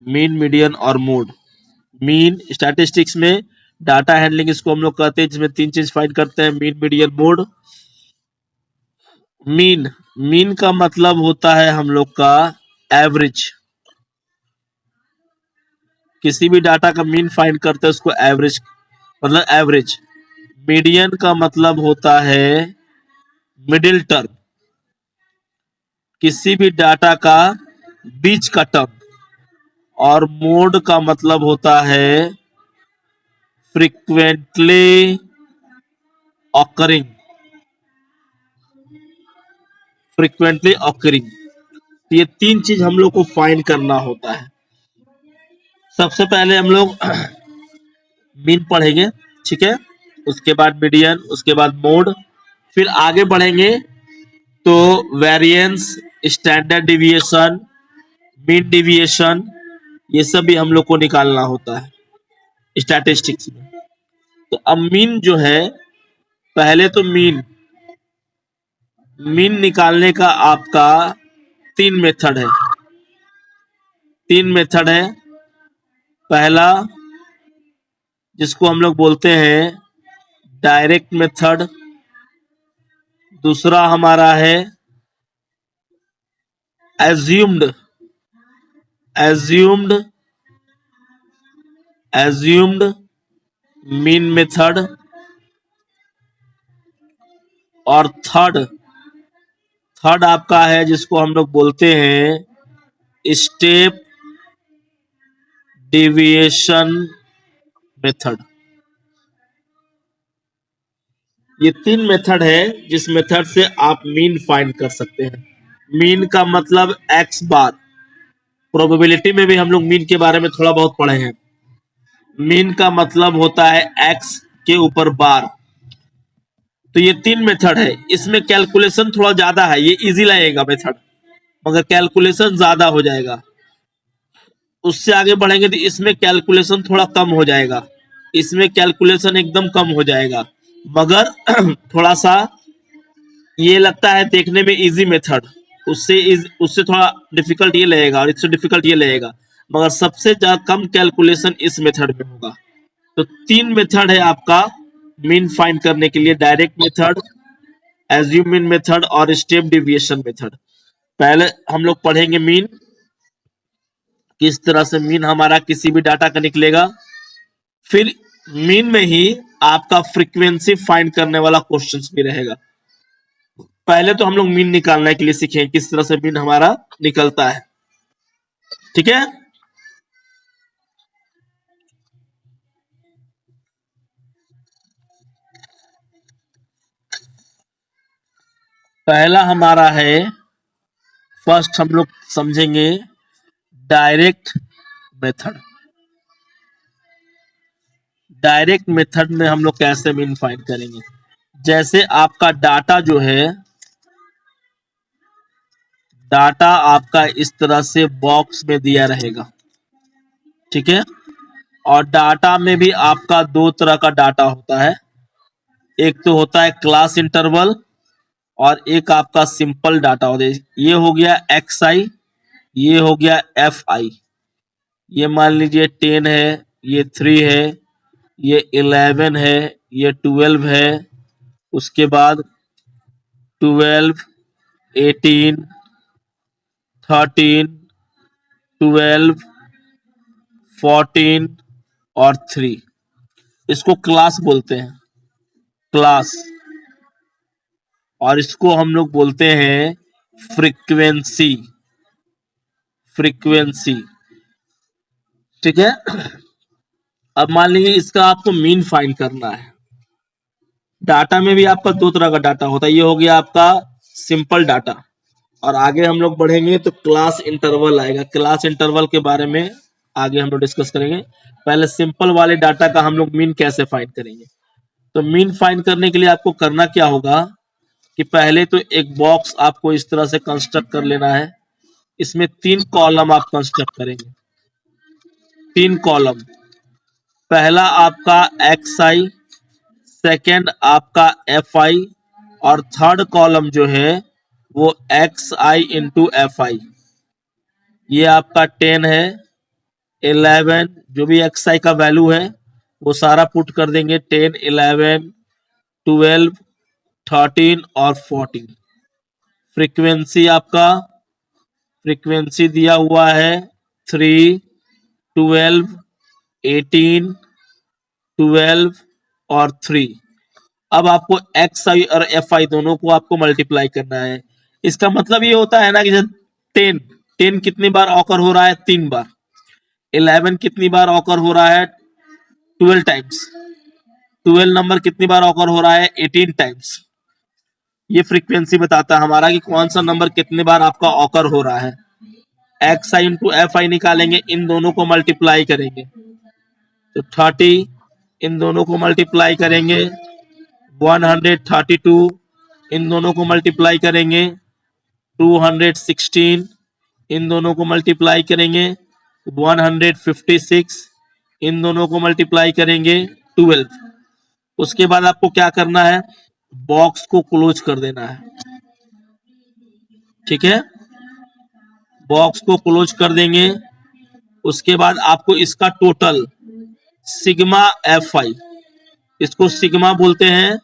Mean, median और mode. Mean statistics में data handling इसको हम लोग कहते हैं, जिसमें 3 चीज फाइंड करते हैं, mean, median, mode. Mean, mean का मतलब होता है हम लोग का एवरेज। किसी भी डाटा का मीन फाइंड करते हैं उसको एवरेज, मतलब एवरेज। मीडियन का मतलब होता है मिडिल टर्म, किसी भी डाटा का बीच का टर्म। और मोड का मतलब होता है फ्रीक्वेंटली ऑकरिंग, फ्रीक्वेंटली ऑकरिंग। ये 3 चीज हम लोग को फाइंड करना होता है। सबसे पहले हम लोग मीन पढ़ेंगे, ठीक है, उसके बाद मीडियन, उसके बाद मोड, फिर आगे बढ़ेंगे तो variance, standard deviation, mean deviation, ये सब भी हम लोग को निकालना होता है स्टैटिस्टिक्स में। तो अब मीन जो है, पहले तो मीन मीन निकालने का आपका 3 मेथड है। 3 मेथड है। पहला जिसको हम लोग बोलते हैं डायरेक्ट मेथड, दूसरा हमारा है assumed assumed assumed mean method, और थर्ड आपका है जिसको हम लोग बोलते हैं स्टेप डेविएशन मेथड। ये 3 मेथड है जिस मेथड से आप मीन फाइंड कर सकते हैं। मीन का मतलब एक्स बार, प्रोबेबिलिटी में भी हम लोग मीन के बारे में थोड़ा बहुत पढ़े हैं। मीन का मतलब होता है एक्स के ऊपर बार। तो ये 3 मेथड है, इसमें कैलकुलेशन थोड़ा ज्यादा है, ये इजी लगेगा मेथड, मगर कैलकुलेशन ज्यादा हो जाएगा। उससे आगे बढ़ेंगे तो इसमें कैलकुलेशन थोड़ा कम हो जाएगा, इसमें कैलकुलेशन एकदम कम हो जाएगा, मगर थोड़ा सा ये लगता है देखने में इजी मेथड, उससे थोड़ा डिफिकल्ट ये लगेगा और इससे डिफिकल्ट ये लगेगा, मगर सबसे ज्यादा कम कैलकुलेशन इस मेथड में होगा। तो 3 मेथड है आपका मीन फाइंड करने के लिए, direct method, assume mean method और स्टेप डेविएशन मेथड। पहले हम लोग पढ़ेंगे मीन, किस तरह से मीन हमारा किसी भी डाटा का निकलेगा। फिर मीन में ही आपका फ्रीक्वेंसी फाइंड करने वाला क्वेश्चंस भी रहेगा। पहले तो हम लोग मीन निकालने के लिए सीखेंगे किस तरह से मीन हमारा निकलता है, ठीक है। पहला हमारा है, फर्स्ट हम लोग समझेंगे डायरेक्ट मेथड। डायरेक्ट मेथड में हम लोग कैसे मीन फाइंड करेंगे। जैसे आपका डाटा जो है, डाटा आपका इस तरह से बॉक्स में दिया रहेगा, ठीक है। और डाटा में भी आपका 2 तरह का डाटा होता है, एक तो होता है क्लास इंटरवल और एक आपका सिंपल डाटा होता है। ये हो गया एक्स आई, ये हो गया एफ आई। ये मान लीजिए 10 है, ये 3 है, ये 11 है, ये 12 है, उसके बाद 12, 18, 13, 12, 14 और 3। इसको क्लास बोलते हैं, क्लास। और इसको हम लोग बोलते हैं फ्रीक्वेंसी, फ्रीक्वेंसी, ठीक है। अब मान लीजिए इसका आपको मीन फाइंड करना है। डाटा में भी आपका 2 तरह का डाटा होता है, ये हो गया आपका सिंपल डाटा, और आगे हम लोग बढ़ेंगे तो क्लास इंटरवल आएगा। क्लास इंटरवल के बारे में आगे हम लोग डिस्कस करेंगे। पहले सिंपल वाले डाटा का हम लोग मीन कैसे फाइंड करेंगे। तो मीन फाइंड करने के लिए आपको करना क्या होगा कि पहले तो एक बॉक्स आपको इस तरह से कंस्ट्रक्ट कर लेना है। इसमें 3 कॉलम आप कंस्ट्रक्ट करेंगे, 3 कॉलम। पहला आपका एक्स आई, सेकेंड आपका एफ आई, और थर्ड कॉलम जो है वो x I into F I. ये आपका 10 है, 11, जो भी xi का वैल्यू है वो सारा पुट कर देंगे, 10, 11, 12, 13 और 14। फ्रीक्वेंसी दिया हुआ है 3, 12, 18, 12 और 3। अब आपको xi और fi दोनों को आपको मल्टीप्लाई करना है। इसका मतलब ये होता है ना कि जब 10 10 कितनी बार ऑकर हो रहा है? 3 बार। 11 कितनी बार ऑकर हो रहा है? 12 टाइम्स। 12 नंबर कितनी बार ऑकर हो रहा है? 18 टाइम्स। ये फ्रीक्वेंसी बताता है हमारा कि कौन सा नंबर कितने बार आपका ऑकर हो रहा है। xi इंटू fi निकालेंगे, इन दोनों को मल्टीप्लाई करेंगे तो 30, इन दोनों को मल्टीप्लाई करेंगे 132, इन दोनों को मल्टीप्लाई करेंगे 216, इन दोनों को मल्टीप्लाई करेंगे 156, इन दोनों को मल्टीप्लाई करेंगे 12। उसके बाद आपको क्या करना है? बॉक्स को क्लोज कर देना है। ठीक है, बॉक्स को क्लोज कर देंगे। उसके बाद आपको इसका टोटल सिग्मा fi, इसको सिग्मा बोलते हैं,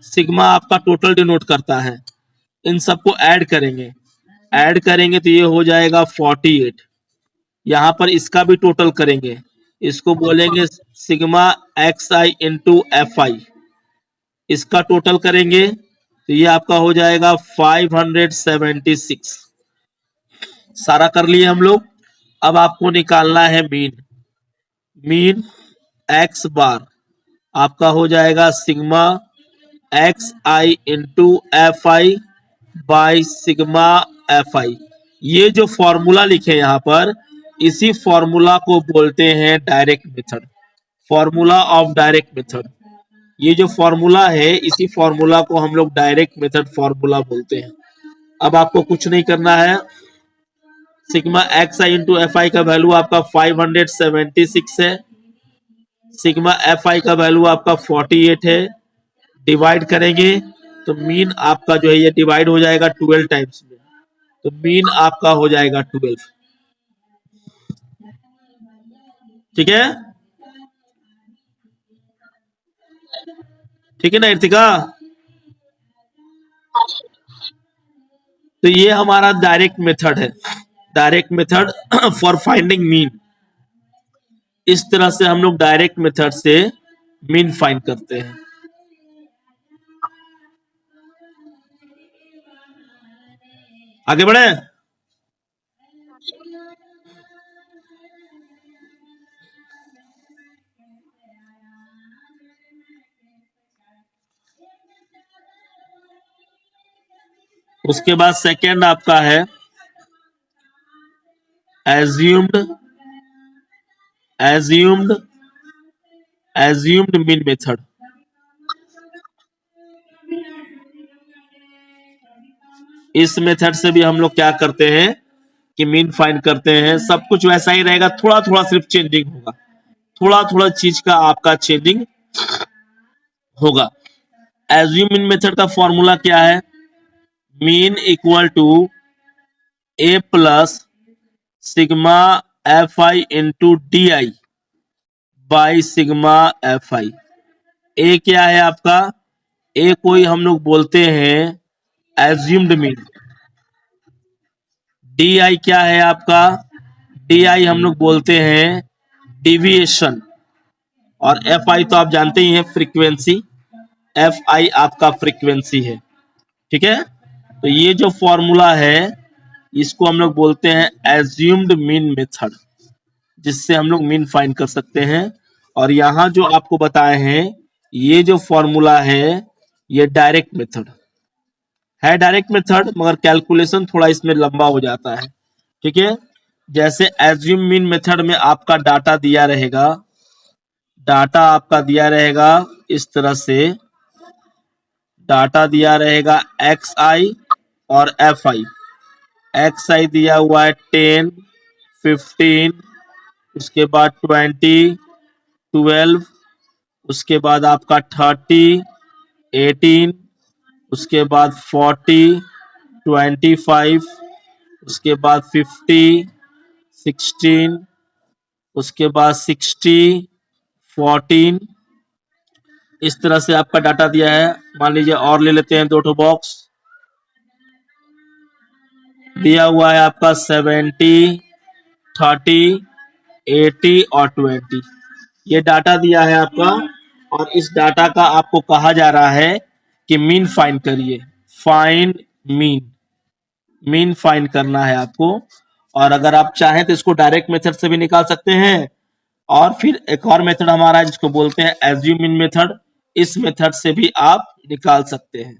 सिग्मा आपका टोटल डिनोट करता है। इन सबको ऐड करेंगे तो ये हो जाएगा 48। यहां पर इसका भी टोटल करेंगे, इसको बोलेंगे सिग्मा xi इंटू fi। इसका टोटल करेंगे तो ये आपका हो जाएगा 576। सारा कर लिए हम लोग। अब आपको निकालना है मीन x बार आपका हो जाएगा sigma xi into fi by sigma fi। ये जो फॉर्मूला लिखे यहाँ पर, इसी फॉर्मूला को बोलते हैं direct method, formula of direct method. ये जो फॉर्मूला है, इसी फॉर्मूला को हम लोग डायरेक्ट मेथड फॉर्मूला बोलते हैं। अब आपको कुछ नहीं करना है, सिग्मा xi इंटू fi का वैल्यू आपका 576 है, सिग्मा fi का वैल्यू आपका 48 है। डिवाइड करेंगे तो मीन आपका जो है ये डिवाइड हो जाएगा 12 टाइम्स में, तो मीन आपका हो जाएगा 12। ठीक है, ठीक है ना इर्तिका? तो ये हमारा डायरेक्ट मेथड है, direct method for finding mean. इस तरह से हम लोग डायरेक्ट मेथड से मीन फाइंड करते हैं। आगे बढ़े। उसके बाद सेकेंड आपका है एज्यूम्ड मीन मेथड। इस मेथड से भी हम लोग क्या करते हैं कि मीन फाइंड करते हैं। सब कुछ वैसा ही रहेगा, थोड़ा थोड़ा सिर्फ चेंजिंग होगा, थोड़ा थोड़ा चीज का आपका चेंजिंग होगा। एज्यूम मीन मेथड का फॉर्मूला क्या है? Mean equal to A plus sigma fi into D I by sigma fi। A क्या है आपका? ए कोई हम लोग बोलते हैं एज्यूम्ड मीन। डी आई क्या है आपका? डी आई हम लोग बोलते हैं डिविएशन। और एफ आई तो आप जानते ही हैं फ्रीक्वेंसी, एफ आई आपका फ्रीक्वेंसी है। ठीक है, तो ये जो फॉर्मूला है इसको हम लोग बोलते हैं एज्यूम्ड मीन मेथड, जिससे हम लोग मीन फाइंड कर सकते हैं। और यहां जो आपको बताए हैं ये जो फॉर्मूला है ये डायरेक्ट मेथड है, डायरेक्ट मेथड, मगर कैलकुलेशन थोड़ा इसमें लंबा हो जाता है। ठीक है, जैसे एज्यूम मीन मेथड में आपका डाटा दिया रहेगा, डाटा आपका दिया रहेगा इस तरह से, डाटा दिया रहेगा एक्स आई और एफ आई। एक्स आई दिया हुआ है 10, 15, उसके बाद 20, 12, उसके बाद आपका 30, 18, उसके बाद 40, 25, उसके बाद 50, 16, उसके बाद 60, 14, इस तरह से आपका डाटा दिया है। मान लीजिए और ले लेते हैं 2 बॉक्स, दिया हुआ है आपका 70, 30, 80 और 20। ये डाटा दिया है आपका, और इस डाटा का आपको कहा जा रहा है कि मीन फाइंड करिए। फाइंड मीन, मीन फाइंड करना है आपको। और अगर आप चाहें तो इसको डायरेक्ट मेथड से भी निकाल सकते हैं, और फिर एक और मेथड हमारा है जिसको बोलते हैं एज्यूम मीन मेथड। इस मेथड से भी आप निकाल सकते हैं।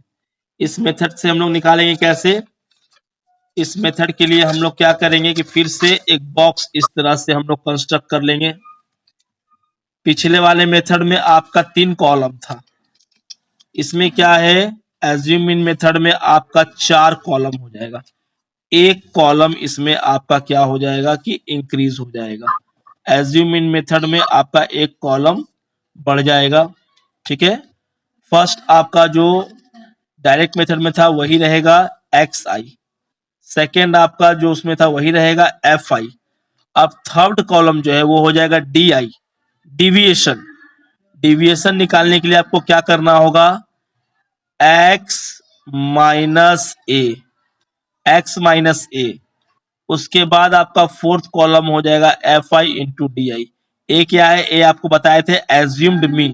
इस मेथड से हम लोग निकालेंगे कैसे? इस मेथड के लिए हम लोग क्या करेंगे कि फिर से एक बॉक्स इस तरह से हम लोग कंस्ट्रक्ट कर लेंगे। पिछले वाले मेथड में आपका 3 कॉलम था, इसमें क्या है, एज्यूम इन मेथड में आपका 4 कॉलम हो जाएगा। एक कॉलम इसमें आपका क्या हो जाएगा कि इंक्रीज हो जाएगा। एज्यूम इन मेथड में आपका एक कॉलम बढ़ जाएगा। ठीक है, फर्स्ट आपका जो डायरेक्ट मेथड में था वही रहेगा एक्स आई, सेकेंड आपका जो उसमें था वही रहेगा एफ आई। अब थर्ड कॉलम जो है वो हो जाएगा डी आई, डिविएशन। डिविएशन निकालने के लिए आपको क्या करना होगा, X minus A, X minus A. उसके बाद आपका फोर्थ कॉलम हो जाएगा F I into D I. A क्या है, ए आपको बताए थे एज्यूम्ड मीन।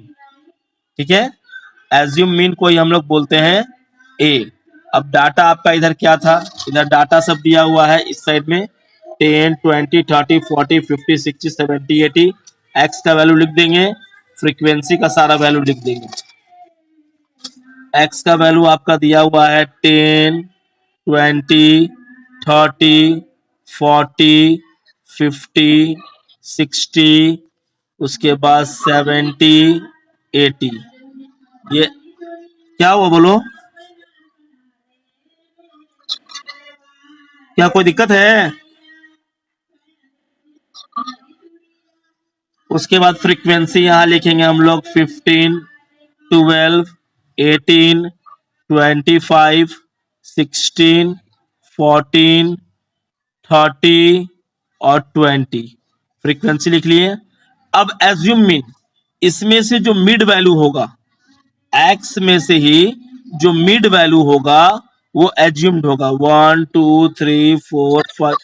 ठीक है, एज्यूम मीन को ही हम लोग बोलते हैं ए। अब डाटा आपका इधर क्या था, इधर डाटा सब दिया हुआ है इस साइड में 10, 20, 30, 40, 50, 60, 70, 80। एक्स का वैल्यू लिख देंगे, फ्रीक्वेंसी का सारा वैल्यू लिख देंगे। एक्स का वैल्यू आपका दिया हुआ है 10, 20, 30, 40, 50, 60, उसके बाद 70, 80। ये क्या हुआ बोलो, क्या कोई दिक्कत है? उसके बाद फ्रीक्वेंसी यहां लिखेंगे हम लोग 15, 12, 18, 25, 16, 14, 30 और 20। फ्रीक्वेंसी लिख लिए। अब एज्यूम मीन, इसमें से जो मिड वैल्यू होगा, एक्स में से ही जो मिड वैल्यू होगा वो एज्यूम्ड होगा। 1, 2, 3, 4, 5।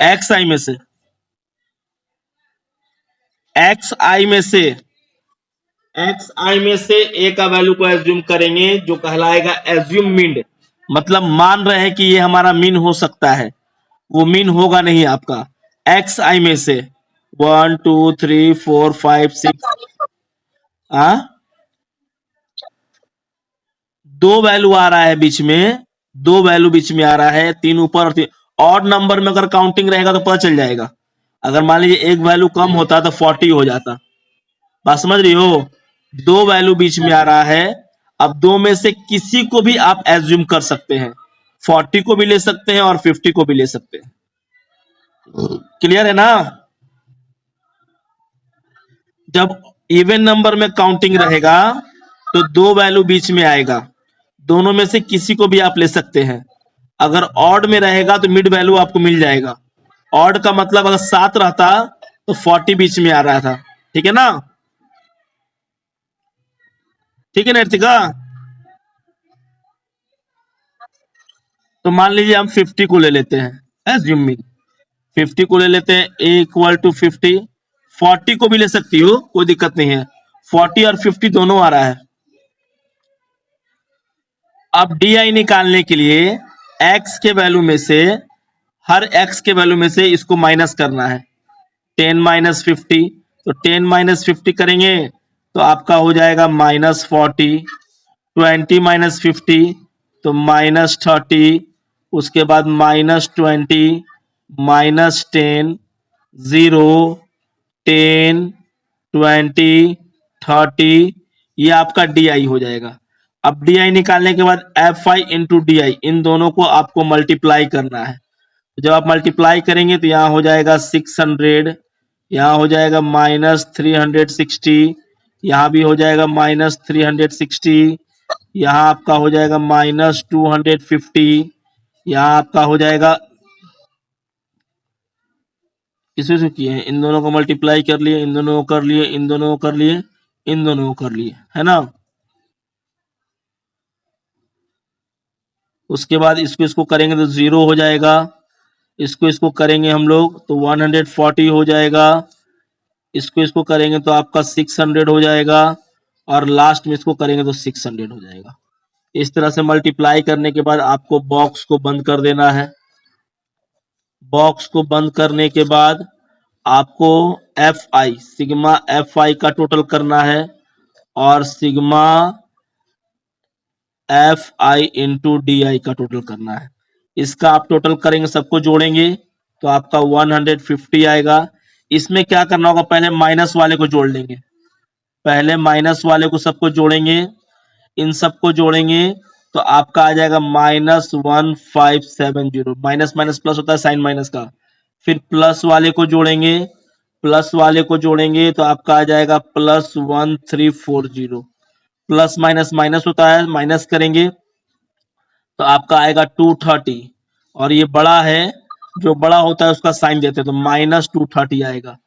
एक्स आई में से, एक्स आई में से, एक्स आई में से ए का वैल्यू को एज्यूम करेंगे जो कहलाएगा एज्यूम मीन। मतलब मान रहे हैं कि ये हमारा मीन हो सकता है, वो मीन होगा नहीं आपका। एक्स आई में से 1, 2, 3, 4, 5, 6, दो वैल्यू आ रहा है बीच में, दो वैल्यू बीच में आ रहा है, 3 ऊपर और 3। ऑड नंबर में अगर काउंटिंग रहेगा तो पता चल जाएगा। अगर मान लीजिए एक वैल्यू कम होता तो 40 हो जाता। बात समझ रही हो? दो वैल्यू बीच में आ रहा है। अब दो में से किसी को भी आप एज्यूम कर सकते हैं, 40 को भी ले सकते हैं और 50 को भी ले सकते हैं। क्लियर है ना? जब इवन नंबर में काउंटिंग रहेगा तो दो वैल्यू बीच में आएगा, दोनों में से किसी को भी आप ले सकते हैं। अगर ऑड में रहेगा तो मिड वैल्यू आपको मिल जाएगा। ऑड का मतलब अगर 7 रहता तो 40 बीच में आ रहा था। ठीक है ना? ठीक है ना अर्तिका? तो मान लीजिए हम 50 को ले लेते हैं एज्यूम मीन, 50 को ले लेते हैं, ए इक्वल टू 50। 40 को भी ले सकती हो, कोई दिक्कत नहीं है। 40 और 50 दोनों आ रहा है। अब डी आई निकालने के लिए एक्स के वैल्यू में से, हर एक्स के वैल्यू में से इसको माइनस करना है। 10 माइनस 50, तो 10 माइनस 50 करेंगे तो आपका हो जाएगा -40। 20 माइनस 50 तो -30। उसके बाद -20, -10, 0, 10, 20, 30। ये आपका डी आई हो जाएगा। अब डी आई निकालने के बाद F I into D I, इन दोनों को आपको मल्टीप्लाई करना है। जब आप मल्टीप्लाई करेंगे तो यहाँ हो जाएगा 600, यहाँ हो जाएगा -360, यहाँ भी हो जाएगा -360, यहाँ आपका हो जाएगा -250, यहाँ आपका हो जाएगा, किसी से किए हैं, इन दोनों को मल्टीप्लाई कर लिए, इन दोनों को कर लिए, इन दोनों को कर लिए, इन दोनों को कर लिए, है ना। उसके बाद इसको इसको करेंगे तो 0 हो जाएगा, इसको इसको करेंगे हम लोग तो 140 हो जाएगा, इसको इसको करेंगे तो आपका 600 हो जाएगा, और लास्ट में इसको करेंगे तो 600 हो जाएगा। इस तरह से मल्टीप्लाई करने के बाद आपको बॉक्स को बंद कर देना है। बॉक्स को बंद करने के बाद आपको एफ आई, सिग्मा एफ आई का टोटल करना है, और sigma F I into D आई का टोटल करना है। इसका आप टोटल करेंगे, सबको जोड़ेंगे तो आपका 150 आएगा। इसमें क्या करना होगा, पहले माइनस वाले को जोड़ लेंगे, पहले माइनस वाले को सबको जोड़ेंगे, इन सबको जोड़ेंगे तो आपका आ जाएगा -1570। माइनस माइनस प्लस होता है साइन माइनस का। फिर प्लस वाले को जोड़ेंगे, प्लस वाले को जोड़ेंगे तो आपका आ जाएगा +1340। प्लस माइनस माइनस होता है, माइनस करेंगे तो आपका आएगा 230, और ये बड़ा है, जो बड़ा होता है उसका साइन देते हैं तो -230 आएगा।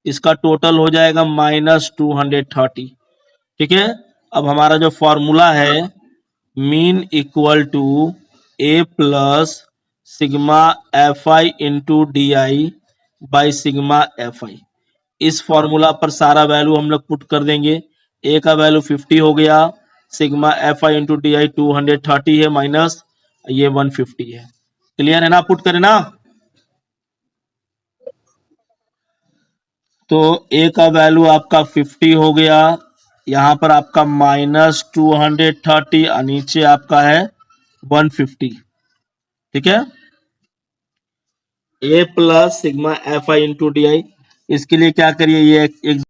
इसका टोटल हो जाएगा -230। ठीक है। अब हमारा जो फॉर्मूला है, mean equal to A plus sigma F I into D I by sigma F I. इस फॉर्मूला पर सारा वैल्यू हम लोग पुट कर देंगे। ए का वैल्यू 50 हो गया, sigma F I into D आई 230 है, माइनस ये 150 है। क्लियर है ना, पुट करें ना। तो ए का वैल्यू आपका 50 हो गया, यहाँ पर आपका -230 और नीचे आपका है 150। ठीक है। A plus sigma F I into D I, इसके लिए क्या करिए, ये एक